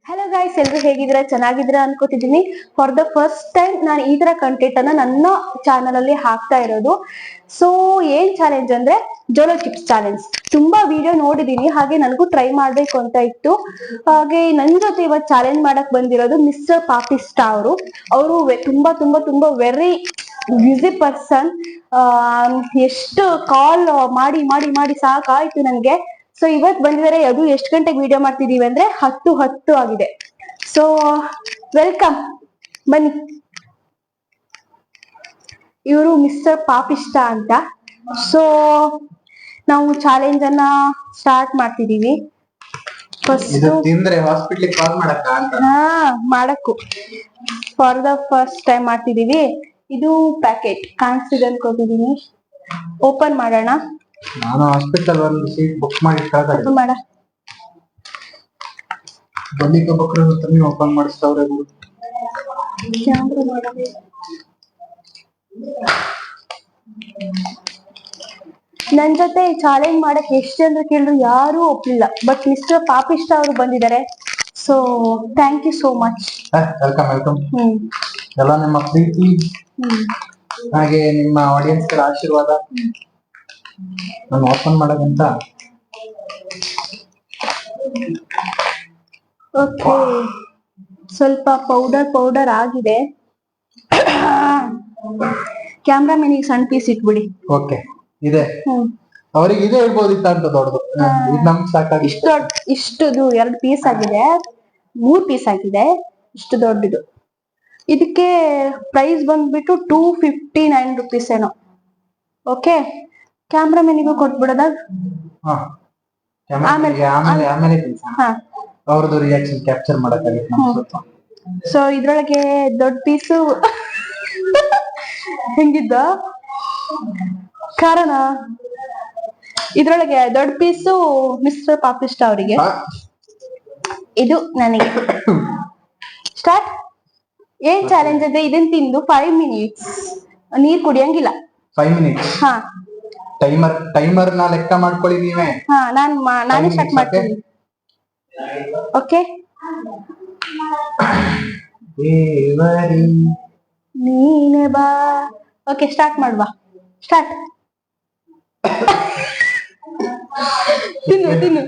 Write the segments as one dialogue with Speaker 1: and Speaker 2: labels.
Speaker 1: Hello guys, ಎಲ್ರು ಹೇಗಿದ್ದೀರಾ? ಚೆನ್ನಾಗಿದ್ದೀರಾ ಅನ್ಕೋತಿದ್ದೀನಿ. ಫಾರ್ ದ ಫಸ್ಟ್ ಟೈಮ್ ನಾನು ಈ ತರ ಕಂಟೆಂಟ್ ಅನ್ನ ನನ್ನ ಚಾನಲ್ ಅಲ್ಲಿ ಹಾಕ್ತಾ ಇರೋದು. ಸೊ ಏನ್ ಚಾಲೆಂಜ್ ಅಂದ್ರೆ ಜೋಲೋ ಚಿಪ್ಸ್ ಚಾಲೆಂಜ್. ತುಂಬಾ ವಿಡಿಯೋ ನೋಡಿದೀನಿ, ಹಾಗೆ ನನಗೂ ಟ್ರೈ ಮಾಡ್ಬೇಕು ಅಂತ ಇತ್ತು. ಹಾಗೆ ನನ್ ಜೊತೆ ಇವತ್ತು ಚಾಲೆಂಜ್ ಮಾಡಕ್ ಬಂದಿರೋದು ಮಿಸ್ಟರ್ ಪಾಪಿಸ್ಟಾ ಅವರು. ತುಂಬಾ ತುಂಬಾ ತುಂಬಾ ವೆರಿ ಬ್ಯುಸಿ ಪರ್ಸನ್. ಎಷ್ಟು ಕಾಲ್ ಮಾಡಿ ಮಾಡಿ ಮಾಡಿ ಸಾಕಾಯ್ತು ನನ್ಗೆ. ಸೊ ಇವತ್ ಬಂದಿದ್ದಾರೆ. ಅದು ಎಷ್ಟು ಗಂಟೆಗೆ ವಿಡಿಯೋ ಮಾಡ್ತಿದೀವಿ ಅಂದ್ರೆ 10:10 ಆಗಿದೆ. ಸೊ ವೆಲ್ಕಮ್, ಬನ್ನಿ. ಇವರು ಮಿಸ್ಟರ್ ಪಾಪಿಷ್ಟ ಅಂತ. ಸೊ ನಾವು ಚಾಲೆಂಜ್ ಅನ್ನ ಸ್ಟಾರ್ಟ್ ಮಾಡ್ತಿದೀವಿ. ಮಾಡಕ್ಕೂ ಫಾರ್ ದ ಫಸ್ಟ್ ಟೈಮ್ ಮಾಡ್ತಿದೀವಿ. ಇದು ಪ್ಯಾಕೆಟ್ ಕಾಣಿಸ್ತಿದೆ ಅನ್ಕೋತಿದೀನಿ. ಓಪನ್ ಮಾಡೋಣ.
Speaker 2: ನಾನು ಹಾಸ್ಪಿಟಲ್ ಒಂದು ಸೀಟ್ ಬುಕ್ ಮಾಡಿ
Speaker 1: ಓಪನ್ ಮಾಡ.
Speaker 2: ಬನ್ನಿಕ ಬಕ್ರ ತಮ್ಮಿ ಓಪನ್ ಮಾಡಿಸ್ತಾವ್ರೆ ಗುರು.
Speaker 1: ನನ್ ಜೊತೆ ಚಾಲೆಂಜ್ ಮಾಡಕ್ ಎಷ್ಟು ಜನರು ಕೇಳಿದ್ರು ಯಾರು ಒಪ್ಲಿಲ್ಲ. ಬಟ್ ಮಿಸ್ಟರ್ ಪಾಪಿಷ್ಟ ಅವರು ಬಂದಿದ್ದಾರೆ. So thank you so much.
Speaker 2: Welcome welcome. ಎಲ್ಲ ನಿಮ್ಮ ಪ್ರೀತಿ ಹಾಗೆ ನಿಮ್ಮ ಆಡಿಯನ್ಸ್ ಗಳ ಆಶೀರ್ವಾದ ನಾನು ಓಪನ್ ಮಾಡೋದಂತ.
Speaker 1: ಓಕೆ, ಸ್ವಲ್ಪ ಪೌಡರ್ ಆಗಿದೆ. ಕ್ಯಾಮ್ರಾಮನ್ ಸಣ್ಣ ಪೀಸ್ ಇಟ್ಬಿಡಿ.
Speaker 2: ಓಕೆ, ಇದೆ ಅವರಿಗೆ ಇದೆ ಹೇಳ್ಬೋದಿತ್ತ ಅಂತ ದೊಡ್ಡದು. ಇದು ನಮ್ಗೆ ಸಾಕಾಗಿ
Speaker 1: ಇಷ್ಟದು 2 ಪೀಸ್ ಆಗಿದೆ, 3 ಪೀಸ್ ಆಗಿದೆ. ಇಷ್ಟು ದೊಡ್ಡದು. ಇದಕ್ಕೆ ಪ್ರೈಸ್ ಬಂದ್ಬಿಟ್ಟು 259 rupees ಏನೋ. ಓಕೆ, ಕ್ಯಾಮ್ರಾಮನಿಗೂ ಕೊಟ್ಬಿಡೋದ.
Speaker 2: ಅವ್ರದ್ದು ರಿಯಾಕ್ಷನ್ ಕ್ಯಾಪ್ಚರ್ ಮಾಡಕ್ಕಾಗುತ್ತೆ.
Speaker 1: ಸೊ ಇದ್ರೊಳಗೆ ದೊಡ್ಡ ಪೀಸು ಹೆಂಗಿದ್ದ ಕಾರಣ, ಇದ್ರೊಳಗೆ ದೊಡ್ಡ ಪೀಸು ಮಿಸ್ಟರ್ ಪಾಪಿಷ್ಟ ಅವರಿಗೆ, ಇದು ನನಗೆ. ಸ್ಟಾರ್ಟ್. ಏನ್ ಚಾಲೆಂಜ್ ಅಂದ್ರೆ ಇದನ್ ತಿಂದು 5 minutes ನೀರ್ ಕುಡಿಯಂಗಿಲ್ಲ.
Speaker 2: 5 minutes?
Speaker 1: ಹಾ.
Speaker 2: ಟೈಮರ್ ನ ಲೆಕ್ಕ ಮಾಡ್ಕೊಳ್ಳಿ ನೀವೇ.
Speaker 1: ಹಾ, ನಾನೇ ಸ್ಟಾರ್ಟ್ ಮಾಡ್ತೀನಿ. ಓಕೆ, ನೀನೆ ಬಾ. ಓಕೆ, ಸ್ಟಾರ್ಟ್ ಮಾಡುವ. ಸ್ಟಾರ್ಟ್. ತಿನ್ನು.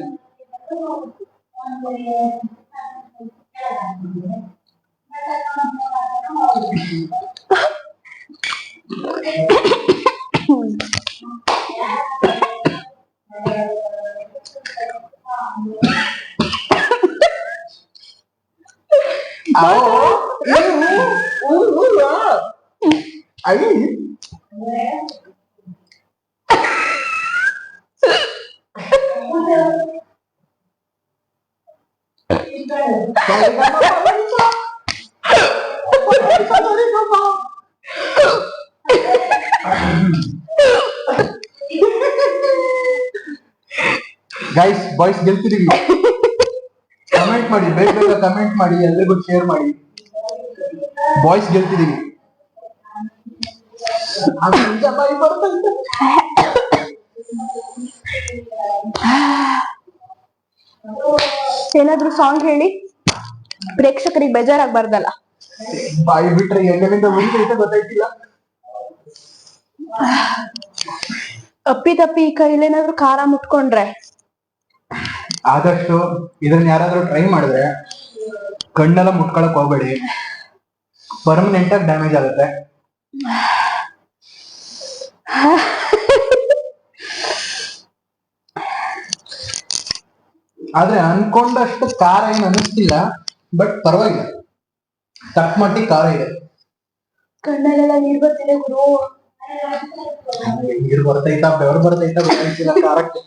Speaker 2: ಗೈಸ್, ಬಾಯ್ಸ್ ಗೆಲ್ತಿದೀವಿ. ಕಮೆಂಟ್ ಮಾಡಿ, ಬೇಗ ಕಮೆಂಟ್ ಮಾಡಿ, ಎಲ್ಲರಿಗೂ ಶೇರ್ ಮಾಡಿ. ಬಾಯ್ಸ್ ಗೆಲ್ತಿದೀವಿ.
Speaker 1: ಏನಾದ್ರು ಸಾಂಗ್ ಹೇಳಿ, ಪ್ರೇಕ್ಷಕರಿಗೆ ಬೇಜಾರಾಗ್ಬಾರ್ದಲ್ಲ.
Speaker 2: ಬಾಯಿ ಬಿಟ್ರೆ ಎಲ್ಲಿಂದ ಮುಂದೆ ಗೊತ್ತಾಯ್ತಿಲ್ಲ.
Speaker 1: ಅಪ್ಪಿ ಕೈಲೇನಾದ್ರು ಖಾರ ಮುಟ್ಕೊಂಡ್ರೆ,
Speaker 2: ಆದಷ್ಟು ಇದನ್ನ ಯಾರಾದ್ರೂ ಟ್ರೈ ಮಾಡಿದ್ರೆ ಕಣ್ಣೆಲ್ಲ ಮುಟ್ಕೊಳಕ್ ಹೋಗ್ಬೇಡಿ. ಪರ್ಮನೆಂಟ್ ಆಗಿ ಡ್ಯಾಮೇಜ್ ಆಗುತ್ತೆ. ಆದ್ರೆ ಅನ್ಕೊಂಡಷ್ಟು ಖಾರ ಏನು ಅನಿಸ್ತಿಲ್ಲ, ಬಟ್ ಪರವಾಗಿಲ್ಲ, ತಕ್ಕ ಮಟ್ಟಿಗೆ ಖಾರ ಇದೆ.
Speaker 1: ಕಣ್ಣಲ್ಲೆಲ್ಲ ನೀರ್ ಬರ್ತಿದೆ ಗುರು.
Speaker 2: ನೀರು ಬರ್ತೈತಾ ಬೆವರು ಬರ್ತೈತಾ ಗೊತ್ತಾಯ್ತಿಲ್ಲ ಖಾರಕ್ಕೆ.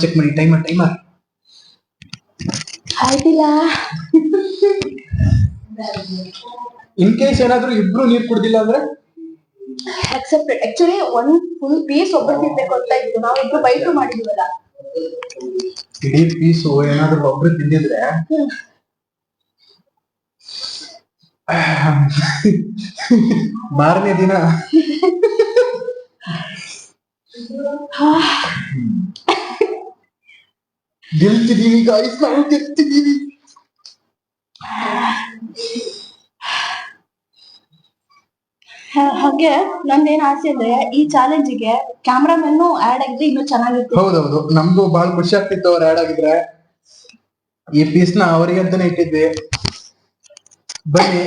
Speaker 2: ಚೆಕ್ ಮಾಡಿ. ಟೈಮರ್
Speaker 1: ಆಯ್ತಿಲ್ಲ.
Speaker 2: ಇನ್ ಕೇಸ್ ಏನಾದ್ರೂ ಇಬ್ರು ನೀರ್ ಕುಡ್ದಿಲ್ಲ ಅಂದ್ರೆ
Speaker 1: ಅಕ್ಸೆಪ್ಟೆಡ್. ಆಕ್ಚುಲಿ 1 full piece ಒಬ್ಬರು ತಿನ್ಬೇಕು ಅಂತ ಇತ್ತು. ನಾವು ಇಬ್ರು ಬೈಟು ಮಾಡಿದ್ವಲ್ಲ.
Speaker 2: ಇಡೀ ಪೀಸು ಏನಾದ್ರು ಒಬ್ರು ತಿಂದಿದ್ರೆ ಮಾರನೇ ದಿನ ಗೆಲ್ತಿದೀವಿ ಗಾಯ್ಸ್, ನಾವು ಗೆಲ್ತಿದೀವಿ.
Speaker 1: ಹಾಗೆ ನಂದೇನ್ ಆಸೆ ಅಂದ್ರೆ ಈ ಚಾಲೆಂಜಿಗೆ ಕ್ಯಾಮ್ರಾಮನ್ ಆಡ್ ಆಗಿದ್ರೆ ಇನ್ನೂ ಚೆನ್ನಾಗಿತ್ತು.
Speaker 2: ಹೌದೌದು, ನಮ್ಗೂ ಬಹಳ ಖುಷಿ ಆಗ್ತಿತ್ತು ಅವ್ರು ಆಡ್ ಆಗಿದ್ರೆ. ಈ ಪೀಸ್ ನ ಅವರಿಗೆ ಅಂತಾನೆ ಇಟ್ಟಿದ್ವಿ. ಬನ್ನಿ,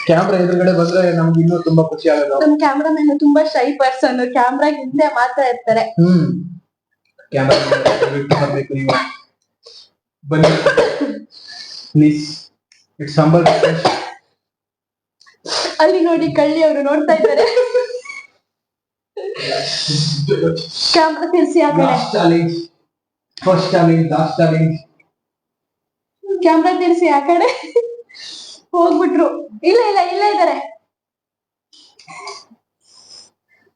Speaker 2: ಕ್ಯಾಮ್ರಾ ಎದುರುಗಡೆ ಬಂದ್ರೆ ನಮ್ಗೆ ಇನ್ನೂ ತುಂಬಾ ಖುಷಿ ಆಗೋದು.
Speaker 1: ನಮ್ ಕ್ಯಾಮ್ರಾಮನ್ ತುಂಬಾ ಶೈ ಪರ್ಸನ್, ಕ್ಯಾಮ್ರಾ ಹಿಂದೆ ಮಾತ್ರ ಇರ್ತಾರೆ.
Speaker 2: ಕ್ಯಾಮ್ರಾ ಬರ್ಬೇಕು ನೀವು. ಬನ್ನಿ ಪ್ಲೀಸ್, ಇಟ್ಸ್ ಹಂಬಲ್ ರಿಕ್ವೆಸ್ಟ್.
Speaker 1: ಅಲ್ಲಿ ನೋಡಿ ಕಳ್ಳಿ ಅವರು ನೋಡ್ತಾ ಇದ್ದಾರೆ. ಕ್ಯಾಮ್ರಾ ತಿರ್ಸಿ ಆ ಕಡೆ.
Speaker 2: First challenge, last challenge.
Speaker 1: Camera ತಿರ್ಸಿ ಆ ಕಡೆ ಹೋಗ್ಬಿಟ್ರು. ಇಲ್ಲ ಇಲ್ಲ ಇಲ್ಲೇ ಇದಾರೆ.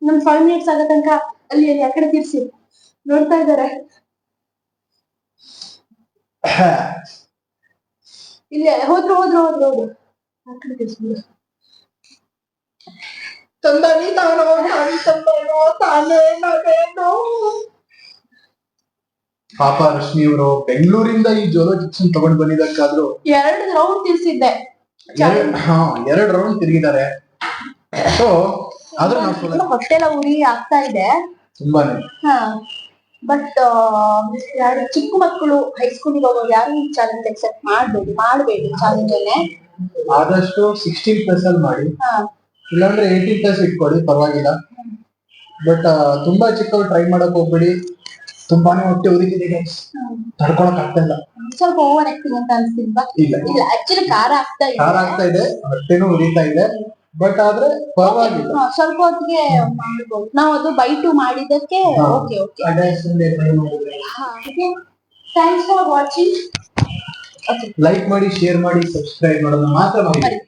Speaker 1: ನಮ್ 5 minutes ಆಗೋ ತನಕ ಅಲ್ಲಿ ಅಲ್ಲಿ ಆ ಕಡೆ ತಿರ್ಸಿ ನೋಡ್ತಾ ಇದಾರೆ. ಇಲ್ಲೇ ಹೋದ್ರು ಹೋದ್ರು ಹೋದ್ರು ಹೋದ್ರು ಆ ಕಡೆ ತಿರ್ಸ್ಬಿಡು.
Speaker 2: ತಂದಾನಿ ತಾನೋ ತಾನೇ ನಾನೇನು. ಪಾಪ ರಶ್ಮಿ ಅವರು ಬೆಂಗಳೂರಿಂದ ಈ ಜೋಲೋ ಚಿಪ್ಸ್ ತಗೊಂಡ್ ಬಂದಿದ್ದಕ್ಕಾದ್ರೂ
Speaker 1: 2 ರೌಂಡ್ ತಿರ್ಸಿದ್ದೆ.
Speaker 2: 2 ರೌಂಡ್ ತಿರುಗಿದ್ದಾರೆ. ಸೊ ಆದ್ರೂ ನಾವು
Speaker 1: ಹೊಟ್ಟೆಲ್ಲ ಉರಿ ಆಗ್ತಾ ಇದೆ
Speaker 2: ತುಂಬಾನೇ.
Speaker 1: ಬಟ್ ಯಾರು ಚಿಕ್ಕ ಮಕ್ಕಳು ಹೈಸ್ಕೂಲಿಗೆ ಹೋಗೋರು ಯಾರು ಈ ಚಾಲೆಂಜ್ ಎಕ್ಸೆಪ್ಟ್ ಮಾಡಬೇಡಿ ಚಾಲೆಂಜ್ ಅಲ್ಲೇ.
Speaker 2: ಆದಷ್ಟು 16+ ಅಲ್ಲಿ ಮಾಡಿ, ಇಲ್ಲಾಂದ್ರೆ 18+ ಇಟ್ಕೊಳ್ಳಿ, ಪರವಾಗಿಲ್ಲ. ಬಟ್ ತುಂಬಾ ಚಿಕ್ಕವ್ರು ಟ್ರೈ ಮಾಡಕ್ ಹೋಗ್ಬೇಡಿ. ತುಂಬಾನೇ ಹೊಟ್ಟೆ ಉರಿತಿದೆ, ತಡ್ಕೊಳಕ್ ಆಗ್ತಾ ಇಲ್ಲ.
Speaker 1: ಸ್ವಲ್ಪ ಓವರ್ ಆಕ್ಟಿಂಗ್ ಅಂತ ಅನ್ಸ್ತಿಲ್ವಾ?
Speaker 2: ಇಲ್ಲ
Speaker 1: ಇಲ್ಲ, ಆಕ್ಚುಲಿ ಖಾರ ಆಗ್ತಾ ಇದೆ,
Speaker 2: ಹೊಟ್ಟೆನೂ ಉರಿತಾ ಇದೆ. ಬಟ್ ಆದ್ರೆ ಪರವಾಗಿಲ್ಲ,
Speaker 1: ಸ್ವಲ್ಪ ಹೊತ್ತಿಗೆ ಮಾಡ್ಬೋದು ನಾವು. ಅದು ಬೈ 2 ಮಾಡಿದಕ್ಕೆ okay okay. Thanks for watching.
Speaker 2: Like ಮಾಡಿ, ಶೇರ್ ಮಾಡಿ, ಸಬ್ಸ್ಕ್ರೈಬ್ ಮಾಡೋದನ್ನ ಮಾತ್ರ ಮಾಡಿ.